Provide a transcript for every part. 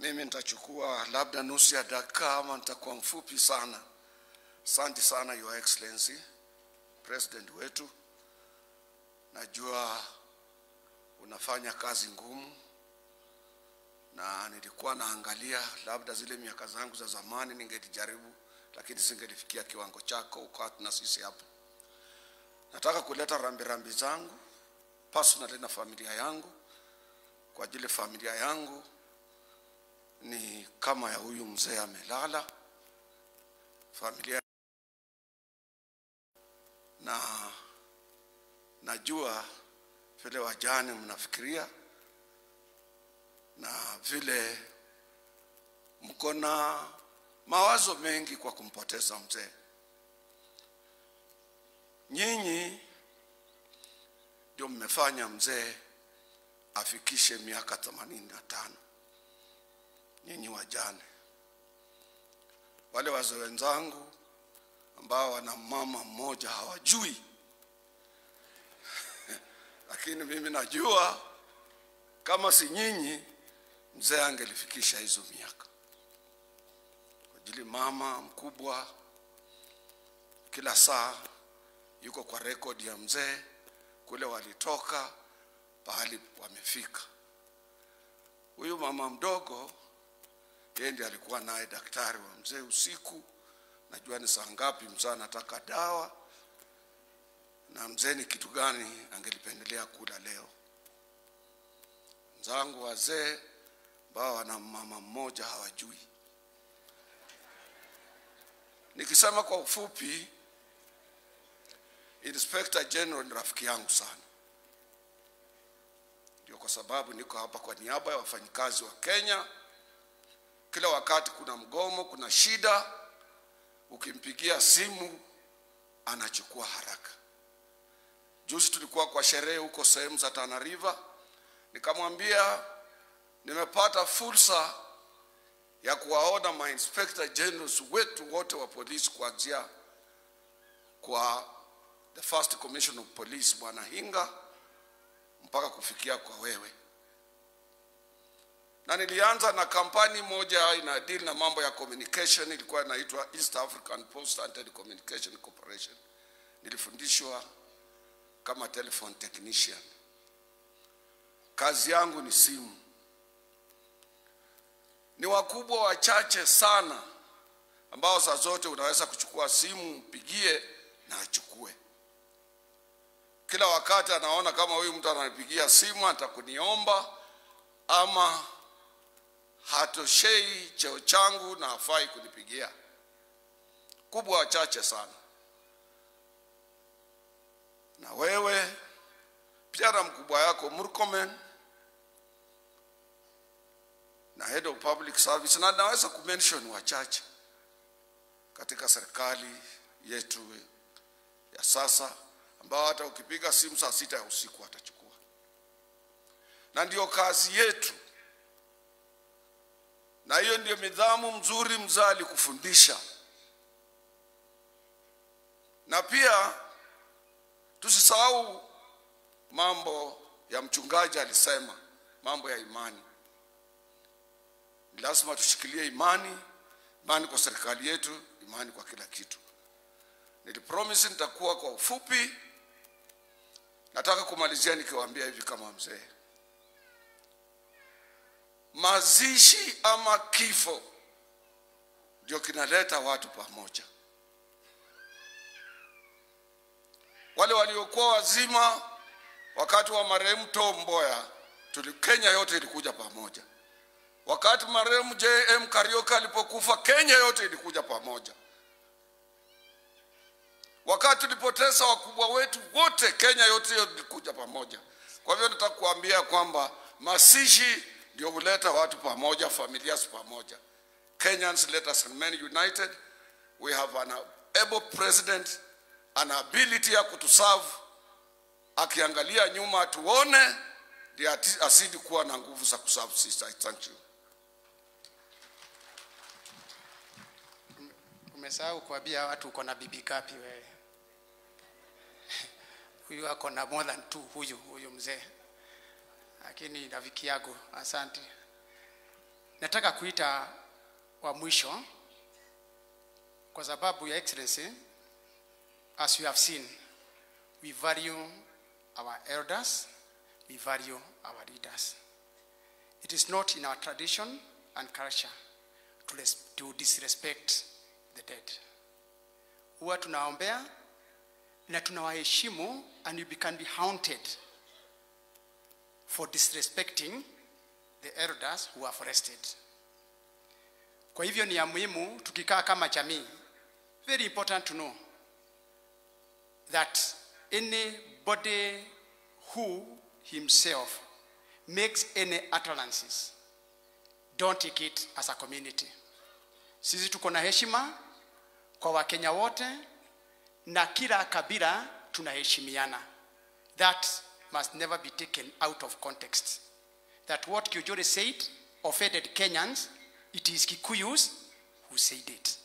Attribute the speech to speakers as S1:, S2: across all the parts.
S1: Mimi nitachukua labda nusu ya dakika ama nitakuwa mfupi sana. Asante sana Your Excellency, President wetu. Najua unafanya kazi ngumu na nilikuwa naangalia labda zile miaka zangu za zamani ningejaribu, lakini singelifikia kiwango chako uko na sisi hapa. Nataka kuleta rambirambi zangu personally na familia yangu, kwa ajili familia yangu ni kama ya huyu mzee amelala. Familia na najua vile wajane mnafikiria na vile mko na mawazo mengi kwa kumpoteza mzee. Nyinyi ndio mmefanya mzee afikishe miaka 85. Nyinyi wajane. Wale wazee wenzangu ambao wana mama mmoja hawajui. Lakini mimi najua kama si nyinyi mzee angelifikisha hizo miaka. Kwa ajili mama mkubwa kila saa yuko kwa record ya mzee kule walitoka pahali wamefika. Huyu mama mdogo yeye ndiye alikuwa naye daktari wa mzee usiku. Najua ni saa ngapi mzee anataka dawa na mzee ni kitu gani angelipendelea kula leo. Mzangu wazee ambao wana mama mmoja hawajui. Nikisema kwa ufupi, Inspector General ni rafiki yangu sana. Ndio kwa sababu niko hapa kwa niaba ya wafanyikazi wa Kenya. Kila wakati kuna mgomo, kuna shida, ukimpigia simu anachukua haraka. Juzi tulikuwa kwa sherehe huko sehemu za Tana River, nikamwambia nimepata fursa ya kuwaona ma Inspector Generals wetu wote wa polisi, kuanzia kwa the First Commission of Police Bwana Hinga mpaka kufikia kwa wewe. Na nilianza na kampani moja ina deal na mambo ya communication, ilikuwa inaitwa East African Post and Telecommunication Corporation. Nilifundishwa kama telephone technician. Kazi yangu ni simu. Ni wakubwa wachache sana ambao saa zote unaweza kuchukua simu mpigie na achukue. Kila wakati anaona kama huyu mtu ananipigia simu atakuniomba ama hatoshei cheo changu na hafai kunipigia. Kubwa wachache sana. Na wewe pia na mkubwa yako Murkomen na Head of Public Service, na naweza kumention wachache katika serikali yetu ya sasa ambao hata ukipiga simu saa 6 ya usiku atachukua. Na ndio kazi yetu. Na hiyo ndio nidhamu mzuri mzali kufundisha. Na pia tusisahau mambo ya mchungaji alisema, mambo ya imani. Ni lazima tushikilie imani, imani kwa serikali yetu, imani kwa kila kitu. Nilipromise nitakuwa kwa ufupi. Nataka kumalizia nikiwaambia hivi kama mzee. Mazishi ama kifo ndio kinaleta watu pamoja. Wale waliokuwa wazima wakati wa marehemu Tom Mboya, Kenya yote ilikuja pamoja. Wakati marehemu JM Karioka alipokufa, Kenya yote ilikuja pamoja. Wakati tulipoteza wakubwa wetu wote, Kenya yote ilikuja pamoja. Kwa hivyo nataka kuambia kwamba mazishi ndio huleta watu pamoja, familia pamoja. Kenyans, let us remain united. We have an able president, an ability ya kutuserve. Akiangalia nyuma tuone, ndio asidi kuwa na nguvu za kuserve sisi. Thank you.
S2: Umesahau kuambia watu uko na bibi kapi wewe. Huyu ako na more than 2 huyu mzee. Lakini rafiki yako, asante. Nataka kuita wa mwisho kwa sababu ya Excellency, as you have seen, we value our elders, we value our leaders. It is not in our tradition and culture to disrespect the dead. Huwa tunaombea na tunawaheshimu, and you can be haunted for disrespecting the elders who have rested. Kwa hivyo ni ya muhimu tukikaa kama jamii, very important to know that anybody who himself makes any utterances, don't take it as a community. Sisi tuko na heshima kwa Wakenya wote na kila kabila tunaheshimiana. That must never be taken out of context. That what Kijore said offended Kenyans, it is Kikuyus who said it.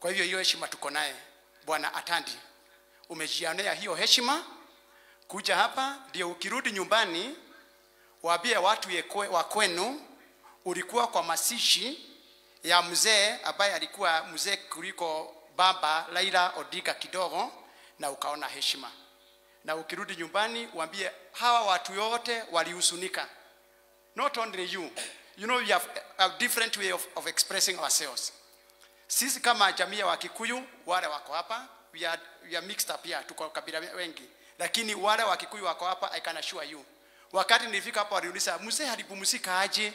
S2: Kwa hivyo hiyo heshima tuko naye. Bwana Atandi, umejionea hiyo heshima kuja hapa, ndio ukirudi nyumbani waambie watu wa kwenu ulikuwa kwa masishi ya mzee ambaye alikuwa mzee kuliko baba Raila Odinga kidogo, na ukaona heshima. Na ukirudi nyumbani waambie hawa watu yote walihusunika. Not only you. You know, we have a different way of expressing ourselves. Sisi kama jamii wa Kikuyu, wale wako hapa, we are mixed up here, tuko kabila wengi. Lakini wale wa Kikuyu wako hapa, I can assure you. Wakati nilifika hapa waliuliza, mzee alipumzika aje?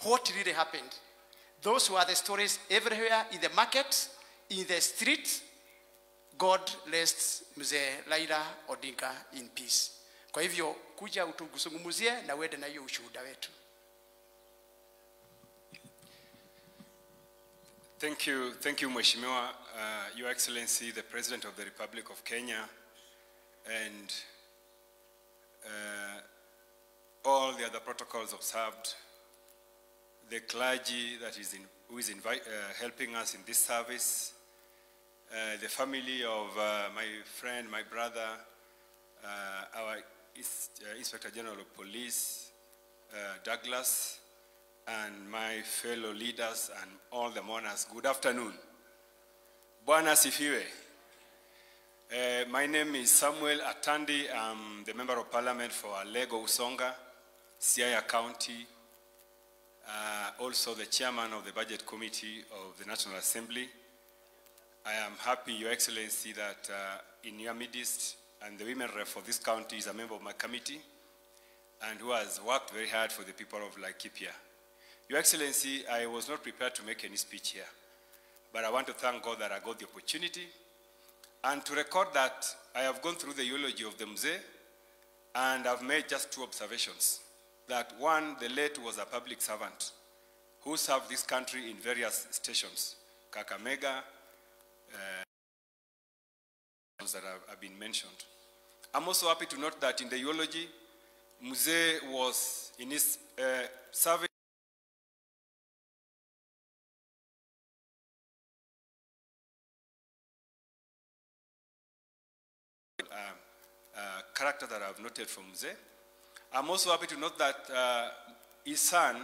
S2: What really happened? Those were the stories everywhere, in the market, in the street. God rest mzee Raila Odinga in peace. Kwa hivyo kuja utugusungumuzie na uende na hiyo ushuhuda wetu.
S3: Thank you, Mheshimiwa, Your Excellency, the President of the Republic of Kenya, and all the other protocols observed, the clergy that is who is helping us in this service, the family of my friend, my brother, our Inspector General of Police, Douglas, and my fellow leaders and all the mourners. Good afternoon. Bwana asifiwe. My name is Samuel Atandi. I'm the Member of Parliament for Alego Usonga, Siaya County, also the Chairman of the Budget Committee of the National Assembly. I am happy, Your Excellency, that in your midst, and the women rep for this county is a member of my committee and who has worked very hard for the people of Laikipia. Your Excellency, I was not prepared to make any speech here, but I want to thank God that I got the opportunity and to record that I have gone through the eulogy of the Mzee, and I've made just two observations. That one, the late was a public servant who served this country in various stations, Kakamega, that have been mentioned. I'm also happy to note that in the eulogy, Mzee was in his service character that I've noted from Mzee. I'm also happy to note that his son,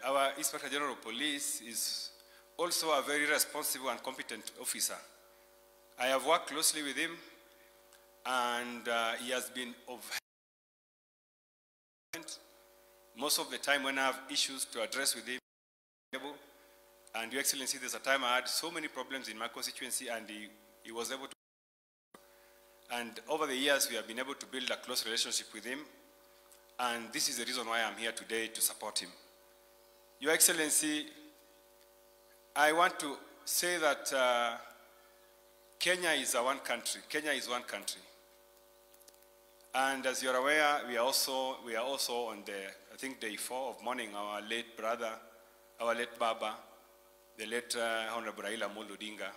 S3: our Inspector General of Police, is also a very responsible and competent officer. I have worked closely with him, and he has been of most of the time when I have issues to address with him. And Your Excellency, there's a time I had so many problems in my constituency, and he was able to. And over the years, we have been able to build a close relationship with him, and this is the reason why I'm here today to support him. Your Excellency, I want to say that Kenya is one country. Kenya is one country. And as you're aware, we are also on the, I think, day 4 of mourning our late brother, our late Baba, the late Honorable Raila Amolo Odinga.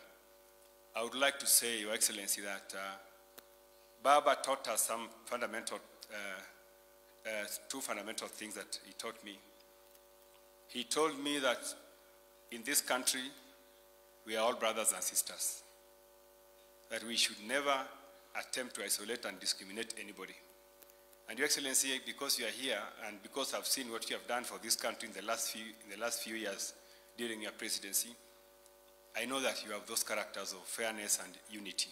S3: I would like to say, Your Excellency, that Baba taught us some fundamental, two fundamental things that he taught me. He told me that in this country, we are all brothers and sisters. That we should never attempt to isolate and discriminate anybody. And Your Excellency, because you are here and because I've seen what you have done for this country in the last few years during your presidency, I know that you have those characters of fairness and unity.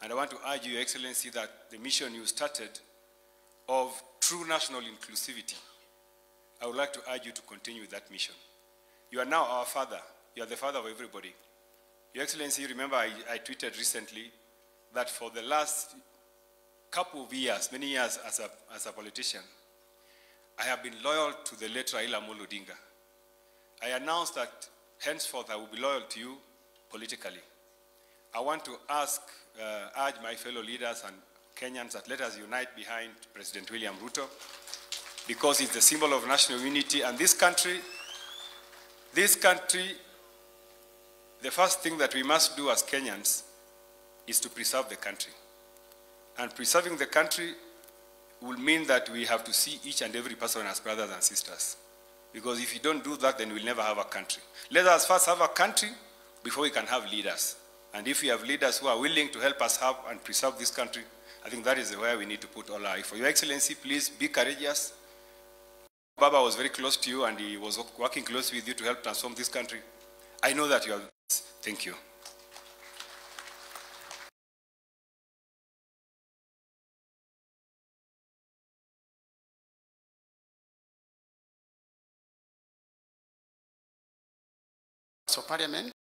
S3: And I want to urge you, Your Excellency, that the mission you started of true national inclusivity, I would like to urge you to continue with that mission. You are now our father. You are the father of everybody. Your Excellency, remember I tweeted recently that for the last couple of years, many years as a politician, I have been loyal to the late Raila Amolo Odinga. I announced that henceforth I will be loyal to you politically. I want to urge my fellow leaders and Kenyans that let us unite behind President William Ruto, because it's the symbol of national unity. And this country, the first thing that we must do as Kenyans is to preserve the country. And preserving the country will mean that we have to see each and every person as brothers and sisters. Because if you don't do that, then we'll never have a country. Let us first have a country before we can have leaders. And if we have leaders who are willing to help us have and preserve this country, I think that is where we need to put all our effort. Your Excellency, please be courageous. Baba was very close to you and he was working closely with you to help transform this country. I know that you have. Thank you.
S2: So Parliament.